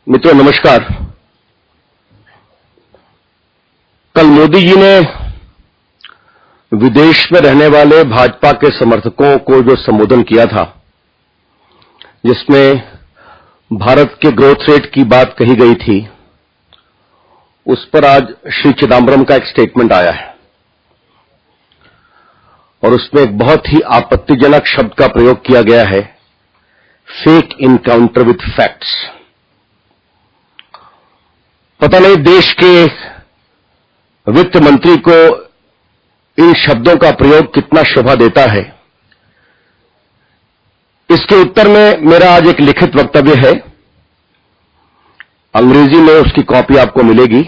मित्रों नमस्कार। कल मोदी जी ने विदेश में रहने वाले भाजपा के समर्थकों को जो संबोधन किया था, जिसमें भारत के ग्रोथ रेट की बात कही गई थी, उस पर आज श्री चिदंबरम का एक स्टेटमेंट आया है और उसमें एक बहुत ही आपत्तिजनक शब्द का प्रयोग किया गया है, फेक इनकाउंटर विथ फैक्ट्स। पता नहीं देश के वित्त मंत्री को इन शब्दों का प्रयोग कितना शोभा देता है। इसके उत्तर में मेरा आज एक लिखित वक्तव्य है, अंग्रेजी में उसकी कॉपी आपको मिलेगी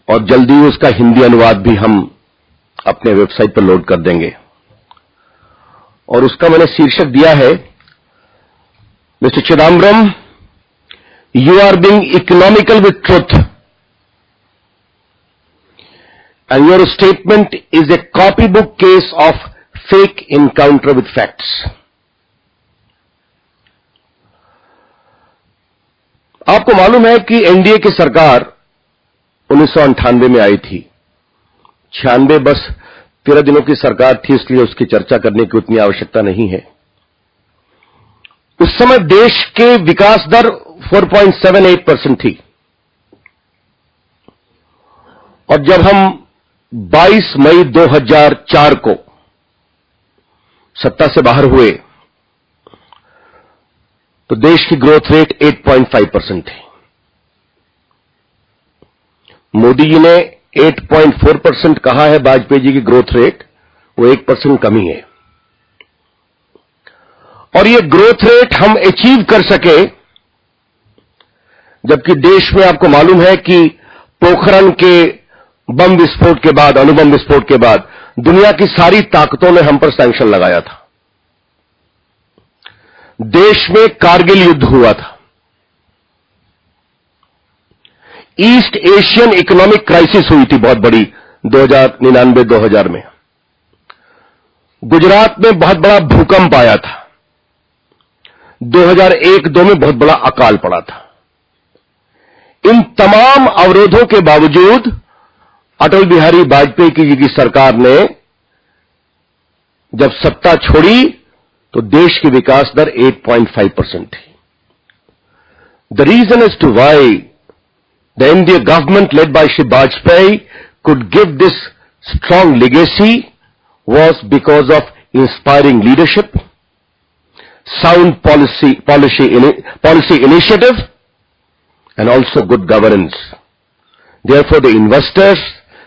और जल्दी उसका हिंदी अनुवाद भी हम अपने वेबसाइट पर लोड कर देंगे। और उसका मैंने शीर्षक दिया है, mister Chidambaram, you are being economical with truth and your statement is a copybook case of fake encounter with facts. आपको मालूम है कि एनडीए की सरकार 1998 में आई थी। 96 बस 13 दिनों की सरकार थी, इसलिए उसकी चर्चा करने की उतनी आवश्यकता नहीं है। उस समय देश के विकास दर 4.78% थी और जब हम 22 मई 2004 को सत्ता से बाहर हुए तो देश की ग्रोथ रेट 8.5% थी। मोदी जी ने 8.4% कहा है वाजपेयी जी की ग्रोथ रेट, वो 1% कमी है। और ये ग्रोथ रेट हम अचीव कर सके, जबकि देश में आपको मालूम है कि पोखरण के बम विस्फोट के बाद, अणुबम विस्फोट के बाद दुनिया की सारी ताकतों ने हम पर सैंक्शन लगाया था। देश में कारगिल युद्ध हुआ था, ईस्ट एशियन इकोनॉमिक क्राइसिस हुई थी बहुत बड़ी 2099-2000 में। गुजरात में बहुत बड़ा भूकंप आया था, 2001-2 में बहुत बड़ा अकाल पड़ा था। इन तमाम अवरोधों के बावजूद अटल बिहारी वाजपेयी जी की सरकार ने जब सत्ता छोड़ी तो देश की विकास दर 8.5% थी। The reason as to why the NDA government led by Shri Vajpayee could give this strong legacy was because of inspiring leadership, sound policy initiative, and also good governance. Therefore, the investors,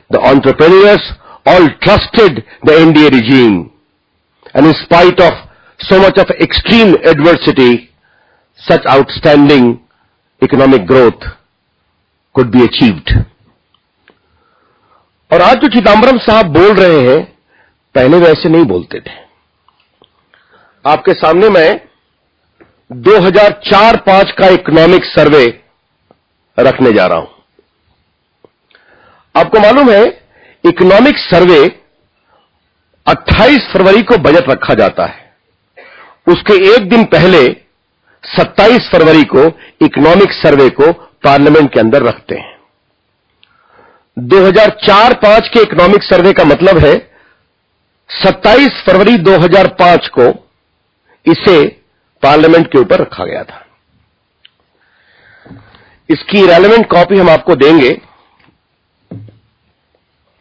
the entrepreneurs, all trusted the NDA regime. And in spite of so much of extreme adversity, such outstanding economic growth could be achieved. और आज जो चिदंबरम साहब बोल रहे हैं, पहले वैसे नहीं बोलते थे। आपके सामने मैं 2004-5 का इकोनॉमिक सर्वे रखने जा रहा हूं। आपको मालूम है, इकोनॉमिक सर्वे 28 फरवरी को बजट रखा जाता है, उसके एक दिन पहले 27 फरवरी को इकोनॉमिक सर्वे को पार्लियामेंट के अंदर रखते हैं। 2004-5 के इकोनॉमिक सर्वे का मतलब है 27 फरवरी 2005 को इसे पार्लियामेंट के ऊपर रखा गया था। इसकी रेलेवेंट कॉपी हम आपको देंगे।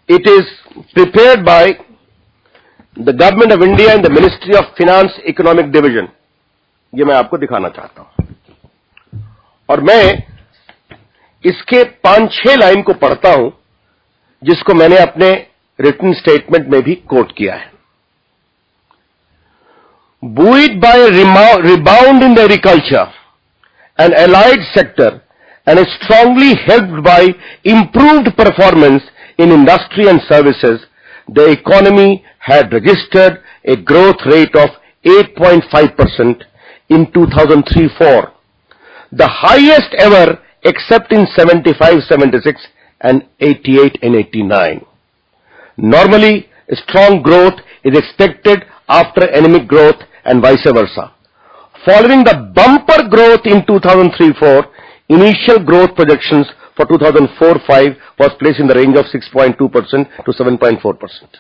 It is prepared by the government of India and the ministry of finance economic division. ये मैं आपको दिखाना चाहता हूं और मैं इसके 5-6 लाइन को पढ़ता हूं, जिसको मैंने अपने रिटन स्टेटमेंट में भी कोट किया है। Buoyed by a rebound in the agriculture and allied sector and is strongly helped by improved performance in industry and services, the economy had registered a growth rate of 8.5% in 2003-4, the highest ever except in 75-76 and 88 and 89. Normally, strong growth is expected after anemic growth and vice versa. Following the bumper growth in 2003-4, initial growth projections for 2004-5 was placed in the range of 6.2% to 7.4%.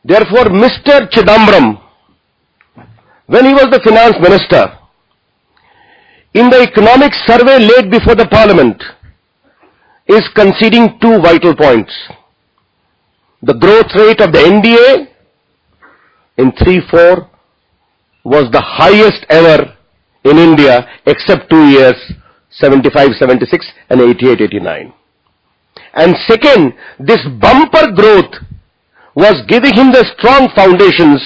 Therefore, Mr. Chidambaram, when he was the finance minister, in the economic survey laid before the parliament, is conceding two vital points. The growth rate of the NDA in 3-4 was the highest ever in India except 2 years, 75-76 and 88-89. And second, this bumper growth was giving him the strong foundations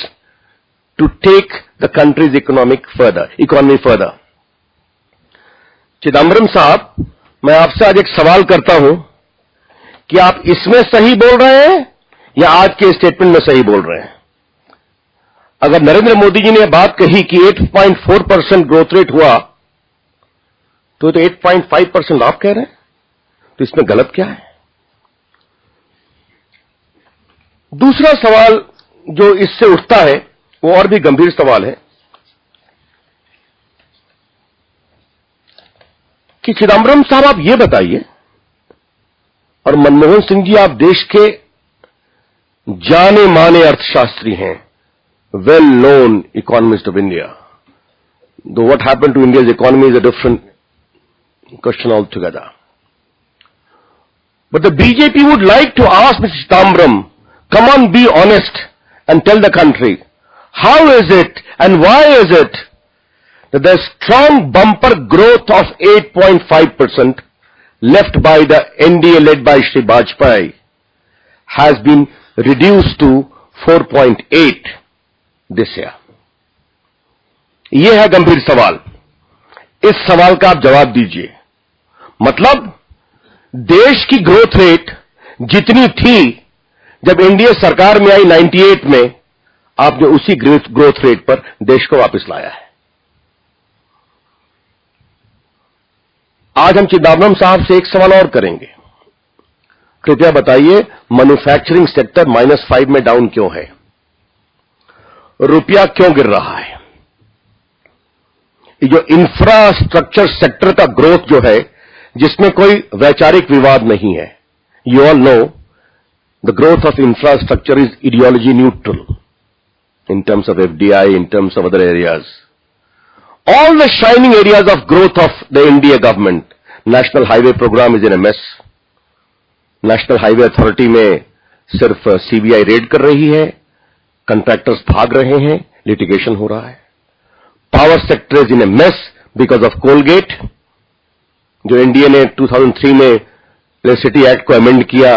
to take the country's economy further. Chidambaram साहब, मैं आपसे आज एक सवाल करता हूं कि आप इसमें सही बोल रहे हैं या आज के स्टेटमेंट में सही बोल रहे हैं? अगर नरेंद्र मोदी जी ने बात कही कि 8.4% ग्रोथ रेट हुआ, तो 8.5% आप कह रहे हैं, तो इसमें गलत क्या है? दूसरा सवाल जो इससे उठता है वो और भी गंभीर सवाल है कि चिदम्बरम साहब आप ये बताइए, और मनमोहन सिंह जी आप देश के जाने माने अर्थशास्त्री हैं, well known economist of India, though what happened to India's economy is a different question altogether. But the BJP would like to ask Mr. Chidambaram, come on, be honest and tell the country, how is it and why is it that the strong bumper growth of 8.5% left by the NDA led by Shri Vajpayee has been reduced to 4.8 this year? यह है गंभीर सवाल. इस सवाल का आप जवाब दीजिए. मतलब देश की ग्रोथ रेट जितनी थी जब एनडीए सरकार में आई 98 में, आपने उसी ग्रोथ रेट पर देश को वापस लाया है. आज हम चिदम्बरम साहब से एक सवाल और करेंगे. कृपया बताइए, मैन्युफैक्चरिंग सेक्टर -5 में डाउन क्यों है? रुपया क्यों गिर रहा है? ये जो इंफ्रास्ट्रक्चर सेक्टर का ग्रोथ जो है, जिसमें कोई वैचारिक विवाद नहीं है, you all know the growth of infrastructure is ideology neutral in terms of FDI, in terms of other areas. All the shining areas of growth of the NDA government, National Highway Program is in a mess. National Highway Authority में सिर्फ CBI red कर रही है, contractors भाग रहे हैं, litigation हो रहा है. Power sector is in a mess because of Colgate, जो NDA ने 2003 में Electricity Act को amend किया,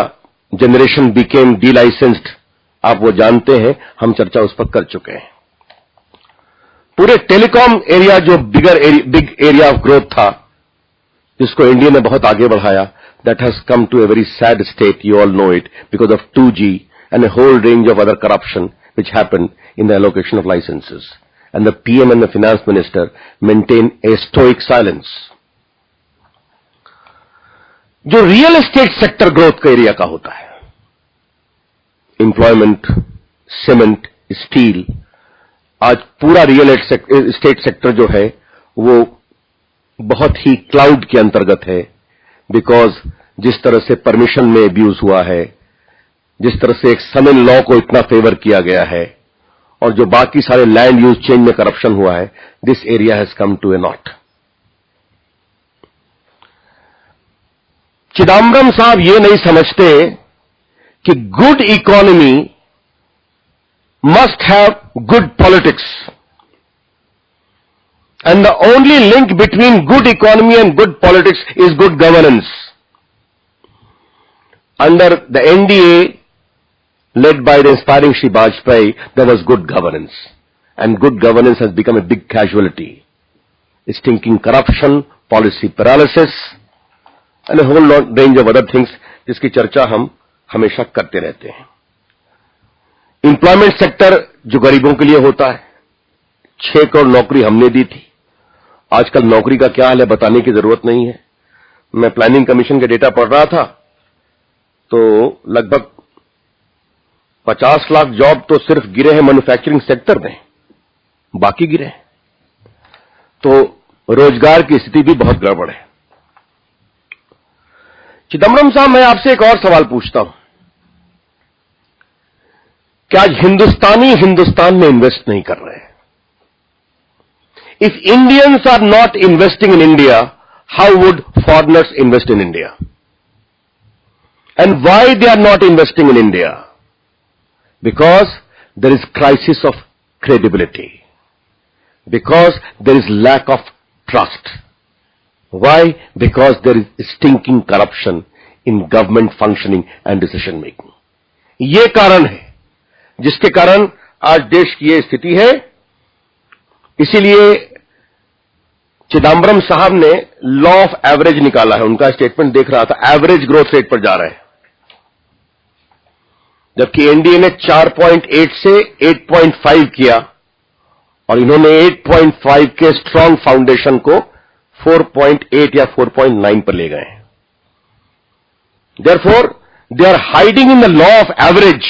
generation became delicensed. आप वो जानते हैं, हम चर्चा उस पर कर चुके हैं. पूरे टेलीकॉम एरिया जो बिग एरिया ऑफ ग्रोथ था, जिसको इंडिया ने बहुत आगे बढ़ाया, that has come to a very sad state. You all know it, because of 2G and a whole range of other corruption which happened in the allocation of licences, and the PM and the finance minister maintain a stoic silence. जो real estate sector growth का area का होता है, employment, cement, steel, आज पूरा real estate sector जो है वो बहुत ही क्लाउड के अंतर्गत है. बिकॉज जिस तरह से परमिशन में अब्यूज हुआ है, जिस तरह से एक समिन लॉ को इतना फेवर किया गया है, और जो बाकी सारे लैंड यूज चेंज में करप्शन हुआ है, this area has come to a naught. Chidambaram साहब ये नहीं समझते कि good economy must have good politics, and the only link between good economy and good politics is good governance. Under the NDA led by the inspiring Shri Vajpayee, there was good governance, and good governance has become a big casualty. Stinking corruption, policy paralysis, and a whole range of other things जिसकी चर्चा हम हमेशा करते रहते हैं. Employment sector जो गरीबों के लिए होता है, 6 करोड़ नौकरी हमने दी थी. आजकल नौकरी का क्या हाल है बताने की जरूरत नहीं है. मैं प्लानिंग कमीशन के डेटा पढ़ रहा था, तो लगभग 50 लाख जॉब तो सिर्फ गिरे हैं मैन्युफैक्चरिंग सेक्टर में, बाकी गिरे हैं. तो रोजगार की स्थिति भी बहुत गड़बड़ है। चिदम्बरम साहब, मैं आपसे एक और सवाल पूछता हूं कि आज हिंदुस्तानी हिंदुस्तान में इन्वेस्ट नहीं कर रहे हैं। If Indians are not investing in India, how would foreigners invest in India? And why they are not investing in India? Because there is crisis of credibility, because there is lack of trust. Why? Because there is stinking corruption in government functioning and decision making. ये कारण है जिसके कारण आज देश की ये स्थिति है। इसीलिए चिदम्बरम साहब ने लॉ ऑफ एवरेज निकाला है। उनका स्टेटमेंट देख रहा था, एवरेज ग्रोथ रेट पर जा रहे हैं, जबकि एनडीए ने 4.8 से 8.5 किया और इन्होंने 8.5 के स्ट्रांग फाउंडेशन को 4.8 या 4.9 पर ले गए। Therefore they are hiding in the law of average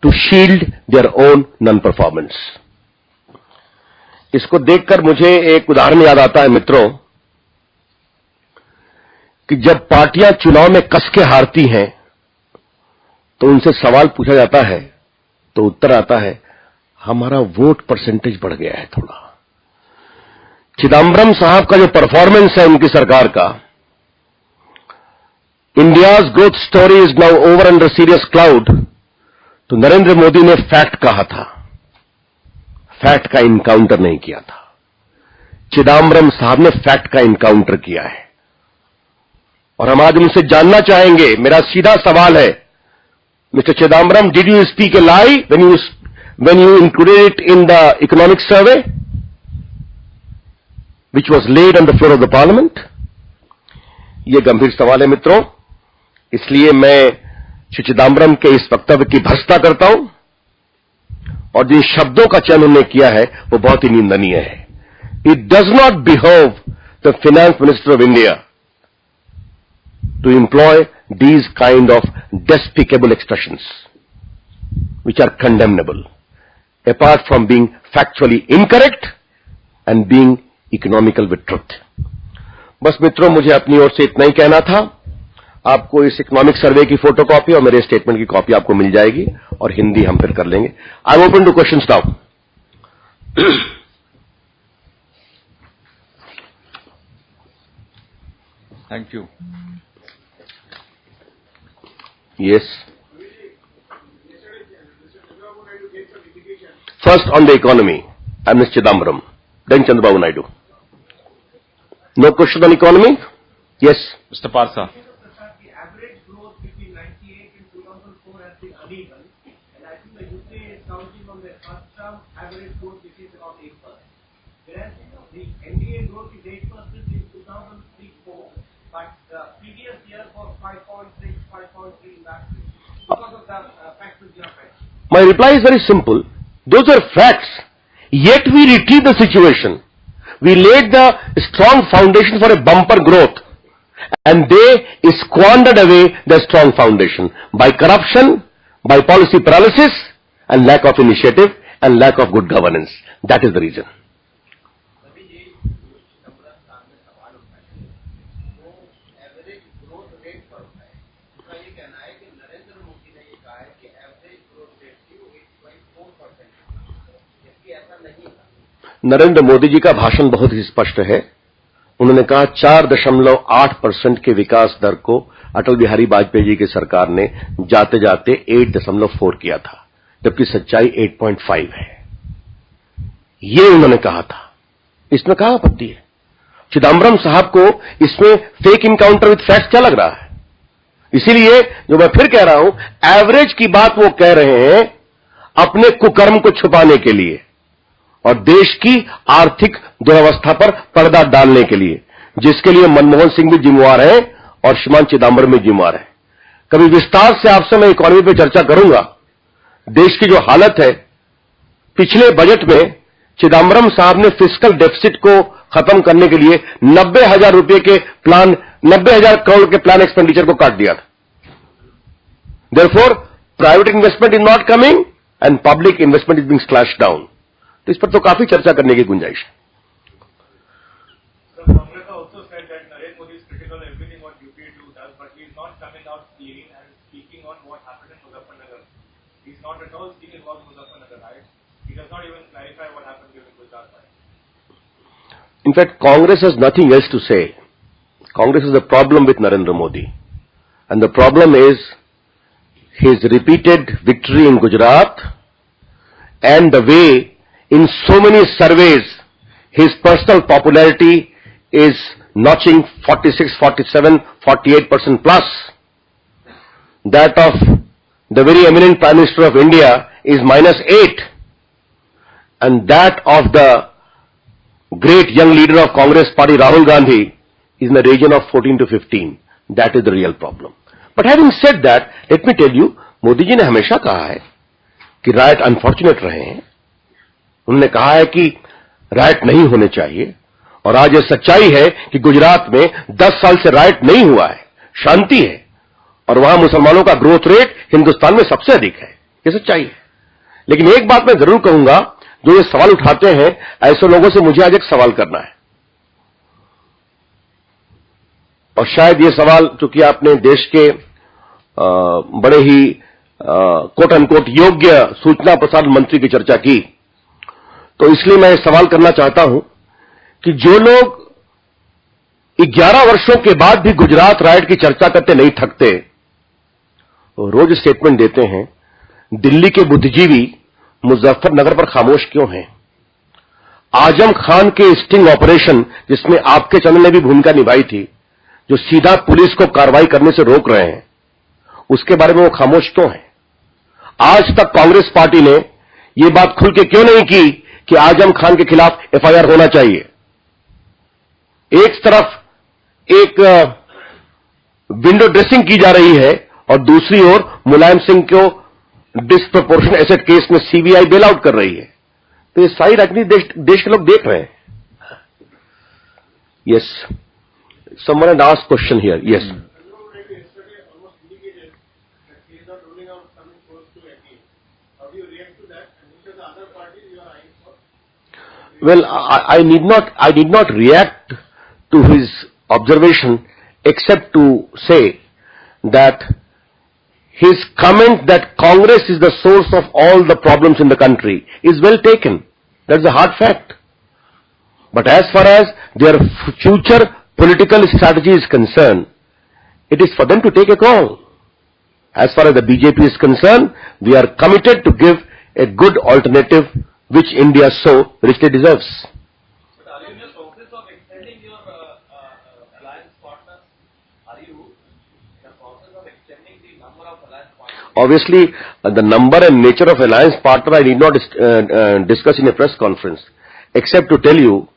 to shield their own non performance. इसको देखकर मुझे एक उदाहरण याद आता है मित्रों, कि जब पार्टियां चुनाव में कस के हारती हैं तो उनसे सवाल पूछा जाता है तो उत्तर आता है, हमारा वोट परसेंटेज बढ़ गया है थोड़ा। चिदम्बरम साहब का जो परफॉर्मेंस है उनकी सरकार का, India's growth story is now over under serious cloud, तो नरेंद्र मोदी ने फैक्ट कहा था, फैक्ट का इनकाउंटर नहीं किया था। चिदम्बरम साहब ने फैक्ट का इनकाउंटर किया है और हम आज उनसे जानना चाहेंगे। मेरा सीधा सवाल है, Mr. Chidambaram, did you speak a lie when you included it in the economic survey, which was laid on the floor of the parliament? ये गंभीर सवाल है मित्रों, इसलिए मैं श्री चिदम्बरम के इस वक्तव्य की भर्त्सना करता हूं और जिन शब्दों का चयन उन्होंने किया है वो बहुत ही निंदनीय है। It does not behove the finance minister of India to employ these kind of despicable expressions which are condemnable, apart from being factually incorrect and being economical with truth. बस मित्रों, मुझे अपनी ओर से इतना ही कहना था। आपको इस इकोनॉमिक सर्वे की फोटोकॉपी और मेरे स्टेटमेंट की कॉपी आपको मिल जाएगी और हिंदी हम फिर कर लेंगे। I am open two questions now. Thank you. Yes. First on the economy, I'm Mr. Chidambaram, then Chandrababu Naidu. No question on economy? Yes. Mr. Parsa. The average growth between 98 and 2004 has been uneven, and I think the UK is counting on their first term average growth, which is about 8%. Whereas the NDA growth is 8% in 2003-4, but the previous year was 5.6, 5.3 in that because of the factors you have mentioned. My reply is very simple. Those are facts. Yet we retrieve the situation. We laid the strong foundation for a bumper growth, and they squandered away the strong foundation by corruption, by policy paralysis, and lack of initiative, and lack of good governance. That is the reason. Narendra Modi ji का भाषण बहुत ही स्पष्ट है। उन्होंने कहा 4.8% के विकास दर को अटल बिहारी वाजपेयी जी की सरकार ने जाते जाते 8.4 किया था, जबकि सच्चाई 8.5 है। ये उन्होंने कहा था। इसमें कहां आपत्ति है? चिदम्बरम साहब को इसमें फेक इनकाउंटर विद फैक्ट क्या लग रहा है? इसीलिए जो मैं फिर कह रहा हूं, एवरेज की बात वो कह रहे हैं अपने कुकर्म को छुपाने के लिए और देश की आर्थिक दुरवस्था पर पर्दा डालने के लिए, जिसके लिए मनमोहन सिंह भी जिम्मेवार हैं और श्रीमान चिदम्बरम भी जिम्मेवार हैं। कभी विस्तार से आपसे मैं इकोनॉमी पर चर्चा करूंगा। देश की जो हालत है, पिछले बजट में चिदम्बरम साहब ने फिस्कल डेफिसिट को खत्म करने के लिए 90,000 रुपए के प्लान, 90,000 करोड़ के प्लान एक्सपेंडिचर को काट दिया था। Therefore private investment is not coming and public investment is being slashed down. तो इस पर तो काफी चर्चा करने की गुंजाइश है। also said that Narendra Modi is critical of everything what UPA does, but he is not coming out clean and speaking on what happened in Muzaffarnagar. He is not at all speaking about Muzaffarnagar riots. He does not even clarify what happened during Gujarat riots. In fact, Congress has nothing else to say. Congress is the problem with Narendra Modi. And the problem is his repeated victory in Gujarat and the way in so many surveys his personal popularity is notching 46, 47, 48% plus. That of the very eminent Prime Minister of India is -8. And that of the great young leader of Congress Party, Rahul Gandhi, is in the region of 14 to 15. That is the real problem. But having said that, let me tell you, Modi ji ने हमेशा कहा है कि right unfortunate रहे हैं. उन्होंने कहा है कि राइट नहीं होने चाहिए. और आज ये सच्चाई है कि गुजरात में 10 साल से राइट नहीं हुआ है, शांति है. और वहां मुसलमानों का ग्रोथ रेट हिंदुस्तान में सबसे अधिक है. ये सच्चाई है. लेकिन एक बात मैं जरूर कहूंगा, जो ये सवाल उठाते हैं, ऐसे लोगों से मुझे आज एक सवाल करना है. और शायद ये सवाल, चूंकि आपने देश के बड़े ही कोट अनकोट योग्य सूचना प्रसारण मंत्री की चर्चा की, तो इसलिए मैं सवाल करना चाहता हूं कि जो लोग 11 वर्षों के बाद भी गुजरात राइट की चर्चा करते नहीं थकते, रोज स्टेटमेंट देते हैं, दिल्ली के बुद्धिजीवी मुजफ्फरनगर पर खामोश क्यों हैं? आजम खान के स्टिंग ऑपरेशन, जिसमें आपके चैनल ने भी भूमिका निभाई थी, जो सीधा पुलिस को कार्रवाई करने से रोक रहे हैं, उसके बारे में वो खामोश क्यों हैं? आज तक कांग्रेस पार्टी ने ये बात खुल के क्यों नहीं की कि आजम खान के खिलाफ एफआईआर होना चाहिए? एक तरफ एक विंडो ड्रेसिंग की जा रही है और दूसरी ओर मुलायम सिंह को डिस्प्रपोर्शनल एसेट केस में सीबीआई बेल आउट कर रही है. तो ये सारी राजनीति देश के लोग देख रहे हैं. Yes, someone had asked question here. Yes. Well, I need not react to his observation except to say that his comment that Congress is the source of all the problems in the country is well taken. That's a hard fact. But as far as their future political strategy is concerned, it is for them to take a call. As far as the BJP is concerned, we are committed to give a good alternative which India so richly deserves. But are you in the process of extending your alliance partners? Are you in the process of extending the number of alliance partners? Obviously, the number and nature of alliance partner I need not discuss in a press conference, except to tell you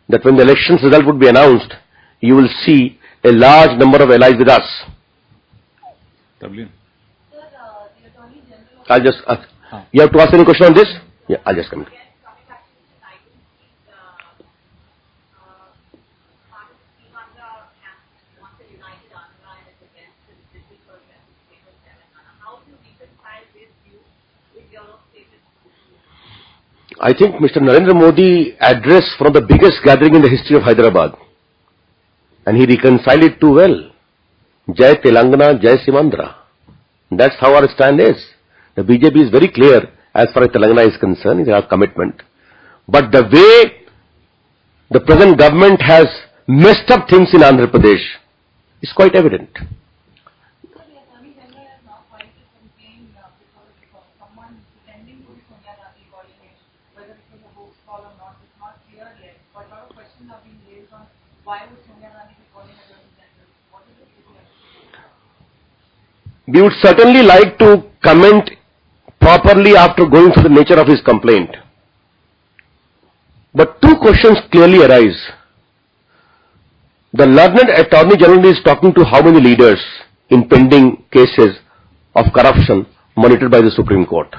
that when the elections result would be announced, you will see a large number of allies with us. Dublin. I'll just, you have to ask any question on this? Yeah, I'll just come in. I think Mr. Narendra Modi addressed one of the biggest gathering in the history of Hyderabad, and he reconciled it too well. Jai Telangana, Jai Simandra. That's how our stand is. The BJP is very clear as far as Telangana is concerned, it's our commitment. But the way the present government has messed up things in Andhra Pradesh is quite evident. We would certainly like to comment properly after going through the nature of his complaint. But two questions clearly arise. The learned Attorney General is talking to how many leaders in pending cases of corruption monitored by the Supreme Court?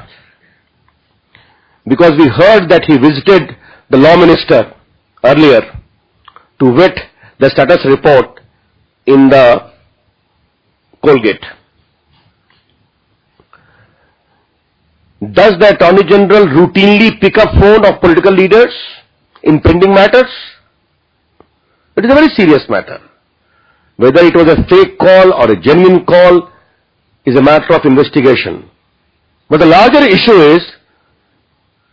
Because we heard that he visited the Law Minister earlier to vet the status report in the Colgate. Does the Attorney General routinely pick up phone of political leaders in pending matters? It is a very serious matter. Whether it was a fake call or a genuine call is a matter of investigation. But the larger issue is,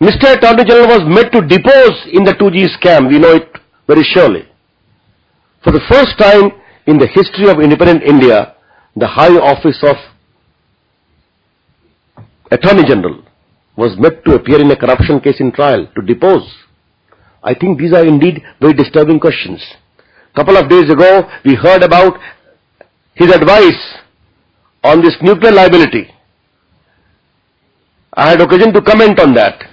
Mr. Attorney General was made to depose in the 2G scam. We know it very surely. For the first time in the history of independent India, the High Office of Attorney General was made to appear in a corruption case in trial, to depose. I think these are indeed very disturbing questions. Couple of days ago, we heard about his advice on this nuclear liability. I had occasion to comment on that.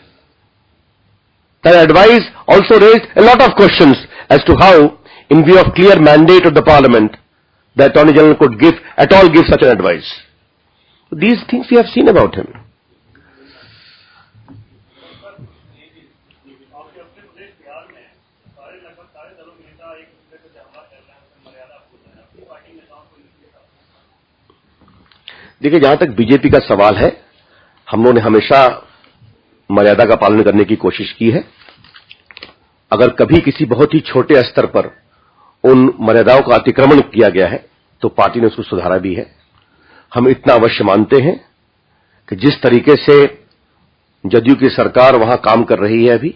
That advice also raised a lot of questions as to how, in view of clear mandate of the Parliament, the Attorney General could at all give such an advice. These things we have seen about him. देखिए, जहां तक BJP का सवाल है, हम लोगों ने हमेशा मर्यादा का पालन करने की कोशिश की है. अगर कभी किसी बहुत ही छोटे स्तर पर उन मर्यादाओं का अतिक्रमण किया गया है तो पार्टी ने उसको सुधारा भी है. हम इतना अवश्य मानते हैं कि जिस तरीके से जदयू की सरकार वहां काम कर रही है अभी,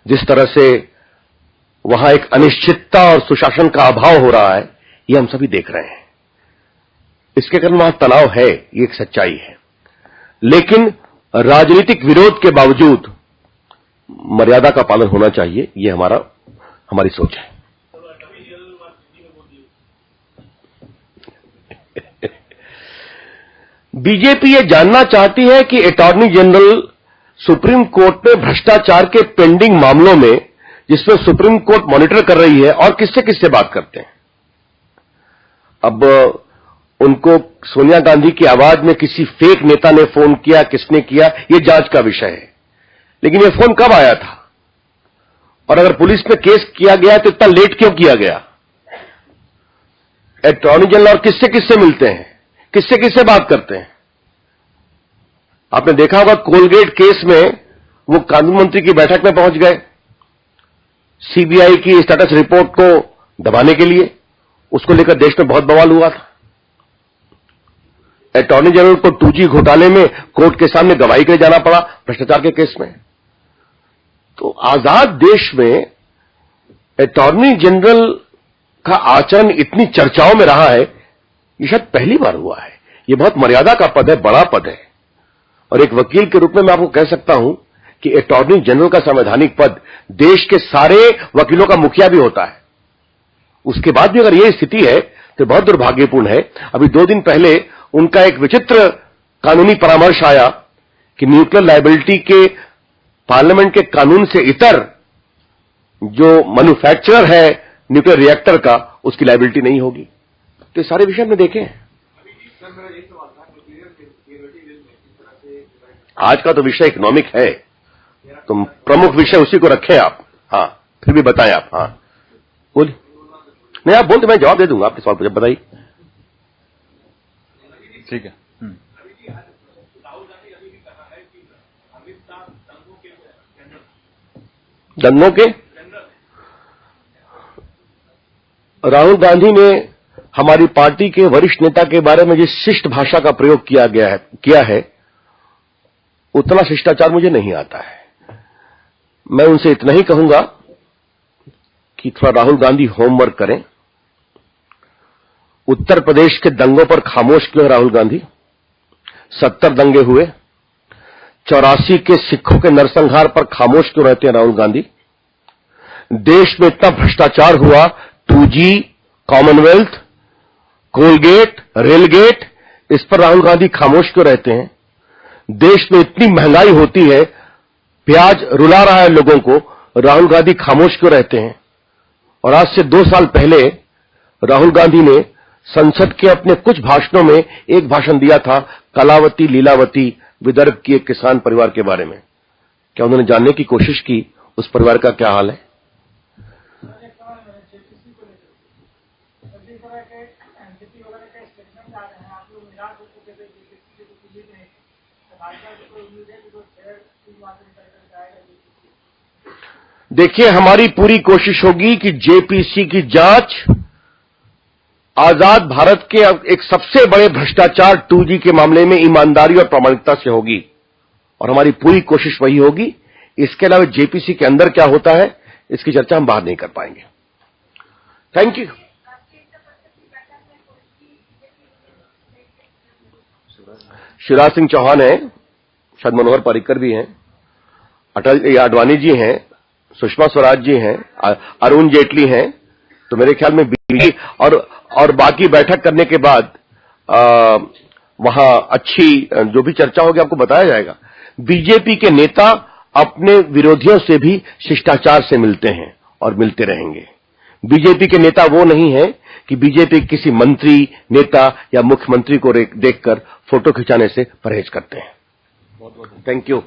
जिस तरह से वहां एक अनिश्चितता और सुशासन का अभाव हो रहा है, ये हम सभी देख रहे हैं. इसके कारण वहां तनाव है, ये एक सच्चाई है. लेकिन राजनीतिक विरोध के बावजूद मर्यादा का पालन होना चाहिए, ये हमारी सोच है. बीजेपी ये जानना चाहती है कि अटॉर्नी जनरल सुप्रीम कोर्ट में भ्रष्टाचार के पेंडिंग मामलों में, जिसमें सुप्रीम कोर्ट मॉनिटर कर रही है, और किससे किससे बात करते हैं. अब उनको सोनिया गांधी की आवाज में किसी फेक नेता ने फोन किया, किसने किया, यह जांच का विषय है. लेकिन यह फोन कब आया था, और अगर पुलिस में केस किया गया तो इतना लेट क्यों किया गया. अटॉर्नी जनरल और किससे किससे मिलते हैं, किससे किससे बात करते हैं. आपने देखा होगा कोलगेट केस में वो कानून मंत्री की बैठक में पहुंच गए सीबीआई की स्टेटस रिपोर्ट को दबाने के लिए. उसको लेकर देश में बहुत बवाल हुआ था. अटॉर्नी जनरल को 2G घोटाले में कोर्ट के सामने गवाही के लिए जाना पड़ा भ्रष्टाचार के केस में. तो आजाद देश में अटॉर्नी जनरल का आचरण इतनी चर्चाओं में रहा है, ये शायद पहली बार हुआ है. ये बहुत मर्यादा का पद है, बड़ा पद है. और एक वकील के रूप में मैं आपको कह सकता हूं कि अटॉर्नी जनरल का संवैधानिक पद देश के सारे वकीलों का मुखिया भी होता है. उसके बाद भी अगर यह स्थिति है तो बहुत दुर्भाग्यपूर्ण है. अभी 2 दिन पहले उनका एक विचित्र कानूनी परामर्श आया कि न्यूक्लियर लायबिलिटी के पार्लियामेंट के कानून से इतर जो मैन्युफैक्चरर है न्यूक्लियर रिएक्टर का, उसकी लायबिलिटी नहीं होगी. तो ये सारे विषय में देखें. आज का तो विषय इकोनॉमिक है, तो प्रमुख विषय उसी को रखें आप. हाँ, फिर भी बताएं आप. हाँ बोलिए. नहीं, आप बोलते, मैं जवाब दे दूंगा आपके सवाल पर. जब बताइए. ठीक है. दंगों के राहुल गांधी ने हमारी पार्टी के वरिष्ठ नेता के बारे में जिस शिष्ट भाषा का प्रयोग किया है उतना शिष्टाचार मुझे नहीं आता है. मैं उनसे इतना ही कहूंगा कि थोड़ा राहुल गांधी होमवर्क करें. उत्तर प्रदेश के दंगों पर खामोश क्यों है राहुल गांधी. 70 दंगे हुए. 84 के सिखों के नरसंहार पर खामोश क्यों रहते हैं राहुल गांधी. देश में इतना भ्रष्टाचार हुआ, 2G, कॉमनवेल्थ, कोलगेट, रेलगेट, इस पर राहुल गांधी खामोश क्यों रहते हैं. देश में इतनी महंगाई होती है, प्याज रुला रहा है लोगों को, राहुल गांधी खामोश क्यों रहते हैं. और आज से 2 साल पहले राहुल गांधी ने संसद के अपने कुछ भाषणों में एक भाषण दिया था कलावती लीलावती, विदर्भ की एक किसान परिवार के बारे में. क्या उन्होंने जानने की कोशिश की उस परिवार का क्या हाल है. देखिए, हमारी पूरी कोशिश होगी कि जेपीसी की जांच आजाद भारत के एक सबसे बड़े भ्रष्टाचार 2G के मामले में ईमानदारी और प्रामाणिकता से होगी, और हमारी पूरी कोशिश वही होगी। इसके अलावा जेपीसी के अंदर क्या होता है, इसकी चर्चा हम बाहर नहीं कर पाएंगे। Thank you. शिवराज सिंह चौहान है, शायद मनोहर पर्रिकर भी हैं, अटल आडवाणी जी हैं, सुषमा स्वराज जी हैं, अरुण जेटली हैं, तो मेरे ख्याल में बीजेपी और बाकी बैठक करने के बाद वहां अच्छी जो भी चर्चा होगी आपको बताया जाएगा। बीजेपी के नेता अपने विरोधियों से भी शिष्टाचार से मिलते हैं और मिलते रहेंगे। बीजेपी के नेता वो नहीं है कि बीजेपी किसी मंत्री, नेता या मुख्यमंत्री को देखकर फोटो खिंचाने से परहेज करते हैं। Thank you.